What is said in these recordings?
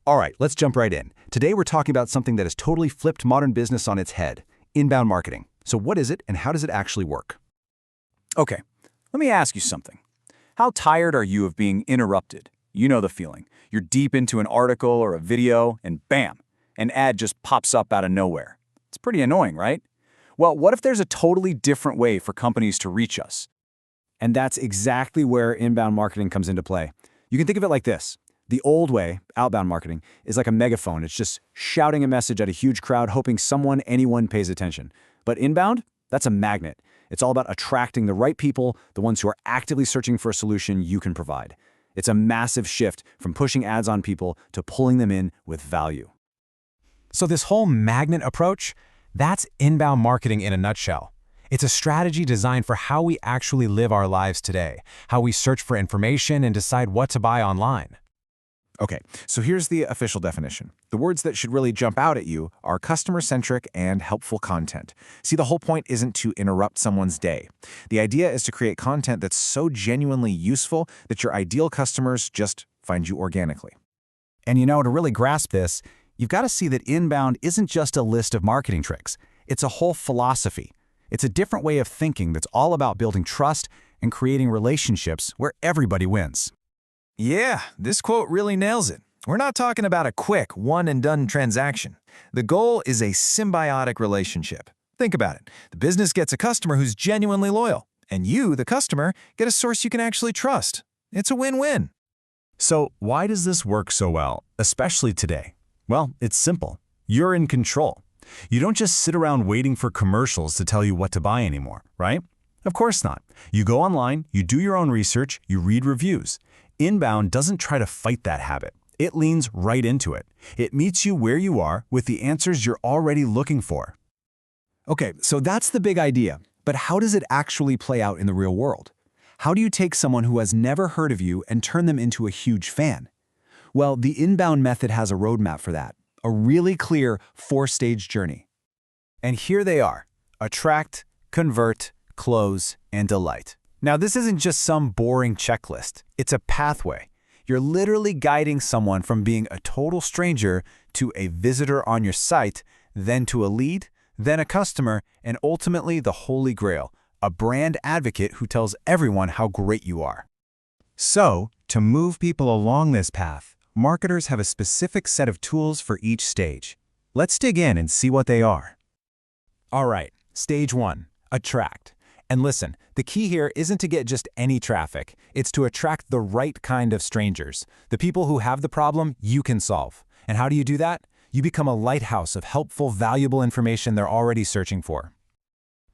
All right, let's jump right in. Today we're talking about something that has totally flipped modern business on its head, inbound marketing. So what is it and how does it actually work? Okay, let me ask you something. How tired are you of being interrupted? You know the feeling. You're deep into an article or a video, and bam, an ad just pops up out of nowhere. It's pretty annoying, right? Well, what if there's a totally different way for companies to reach us? And that's exactly where inbound marketing comes into play. You can think of it like this. The old way, outbound marketing, is like a megaphone. It's just shouting a message at a huge crowd, hoping anyone pays attention. But inbound, that's a magnet. It's all about attracting the right people, the ones who are actively searching for a solution you can provide. It's a massive shift from pushing ads on people to pulling them in with value. So this whole magnet approach, that's inbound marketing in a nutshell. It's a strategy designed for how we actually live our lives today, how we search for information and decide what to buy online. Okay, so here's the official definition. The words that should really jump out at you are customer-centric and helpful content. See, the whole point isn't to interrupt someone's day. The idea is to create content that's so genuinely useful that your ideal customers just find you organically. And to really grasp this, you've got to see that inbound isn't just a list of marketing tricks. It's a whole philosophy. It's a different way of thinking that's all about building trust and creating relationships where everybody wins. Yeah, this quote really nails it. We're not talking about a quick, one-and-done transaction. The goal is a symbiotic relationship. Think about it. The business gets a customer who's genuinely loyal, and you, the customer, get a source you can actually trust. It's a win-win. So why does this work so well, especially today? Well, it's simple. You're in control. You don't just sit around waiting for commercials to tell you what to buy anymore, right? Of course not. You go online, you do your own research, you read reviews. Inbound doesn't try to fight that habit. It leans right into it. It meets you where you are with the answers you're already looking for. Okay, so that's the big idea. But how does it actually play out in the real world? How do you take someone who has never heard of you and turn them into a huge fan? Well, the inbound method has a roadmap for that, a really clear 4-stage journey. And here they are: attract, convert, close, and delight. Now, this isn't just some boring checklist. It's a pathway. You're literally guiding someone from being a total stranger to a visitor on your site, then to a lead, then a customer, and ultimately the Holy Grail, a brand advocate who tells everyone how great you are. So, to move people along this path, marketers have a specific set of tools for each stage. Let's dig in and see what they are. All right, stage 1, attract. And listen, the key here isn't to get just any traffic. It's to attract the right kind of strangers, the people who have the problem you can solve. And how do you do that? You become a lighthouse of helpful, valuable information they're already searching for.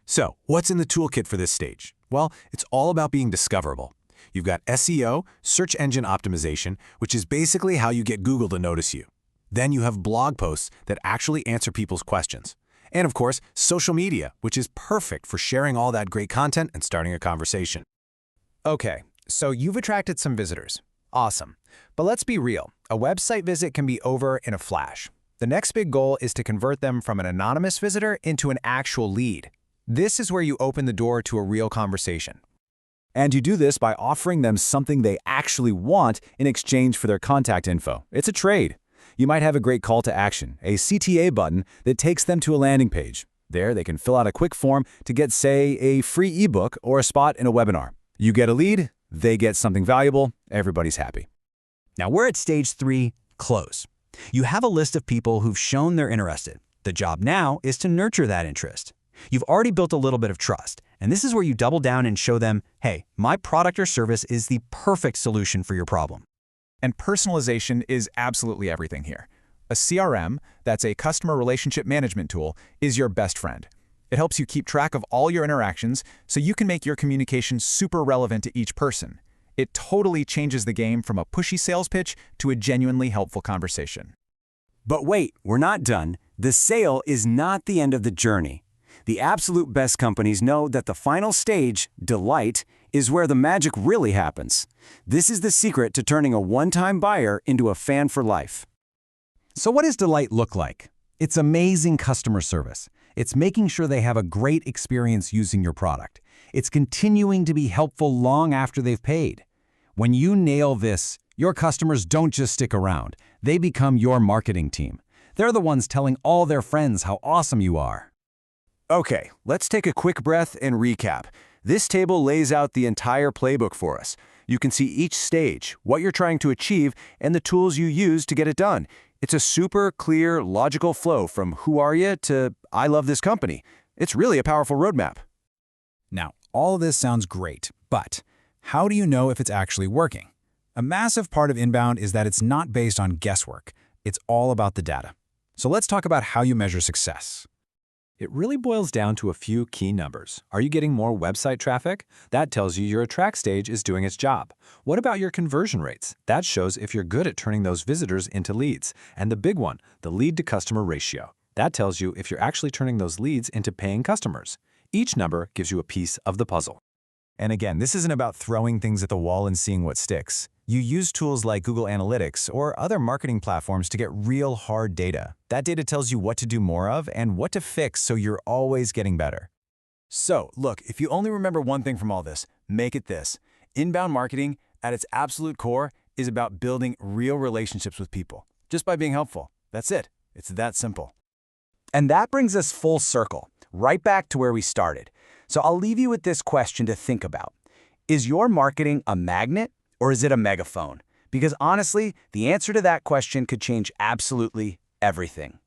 So, what's in the toolkit for this stage? Well, it's all about being discoverable. You've got SEO, search engine optimization, which is basically how you get Google to notice you. Then you have blog posts that actually answer people's questions. And of course, social media, which is perfect for sharing all that great content and starting a conversation. Okay, so you've attracted some visitors. Awesome. But let's be real. A website visit can be over in a flash. The next big goal is to convert them from an anonymous visitor into an actual lead. This is where you open the door to a real conversation. And you do this by offering them something they actually want in exchange for their contact info. It's a trade. You might have a great call to action, a CTA button that takes them to a landing page. There, they can fill out a quick form to get, say, a free ebook or a spot in a webinar. You get a lead, they get something valuable, everybody's happy. Now we're at stage 3, close. You have a list of people who've shown they're interested. The job now is to nurture that interest. You've already built a little bit of trust, and this is where you double down and show them, hey, my product or service is the perfect solution for your problem. And personalization is absolutely everything here. A CRM, that's a customer relationship management tool, is your best friend. It helps you keep track of all your interactions so you can make your communication super relevant to each person. It totally changes the game from a pushy sales pitch to a genuinely helpful conversation. But wait, we're not done. The sale is not the end of the journey. The absolute best companies know that the final stage, delight, is where the magic really happens. This is the secret to turning a one-time buyer into a fan for life. So what does delight look like? It's amazing customer service. It's making sure they have a great experience using your product. It's continuing to be helpful long after they've paid. When you nail this, Your customers don't just stick around. They become your marketing team. They're the ones telling all their friends how awesome you are. Okay, let's take a quick breath and recap. This table lays out the entire playbook for us. You can see each stage, what you're trying to achieve, and the tools you use to get it done. It's a super clear, logical flow from who are you to I love this company. It's really a powerful roadmap. Now, all of this sounds great, but how do you know if it's actually working? A massive part of inbound is that it's not based on guesswork. It's all about the data. So let's talk about how you measure success. It really boils down to a few key numbers. Are you getting more website traffic? That tells you your attract stage is doing its job. What about your conversion rates? That shows if you're good at turning those visitors into leads. And the big one, the lead-to-customer ratio. That tells you if you're actually turning those leads into paying customers. Each number gives you a piece of the puzzle. And again, this isn't about throwing things at the wall and seeing what sticks. You use tools like Google Analytics or other marketing platforms to get real hard data. That data tells you what to do more of and what to fix so you're always getting better. So, look, if you only remember one thing from all this, make it this. Inbound marketing, at its absolute core, is about building real relationships with people, just by being helpful. That's it. It's that simple. And that brings us full circle, right back to where we started. So I'll leave you with this question to think about. Is your marketing a magnet or is it a megaphone? Because honestly, the answer to that question could change absolutely everything.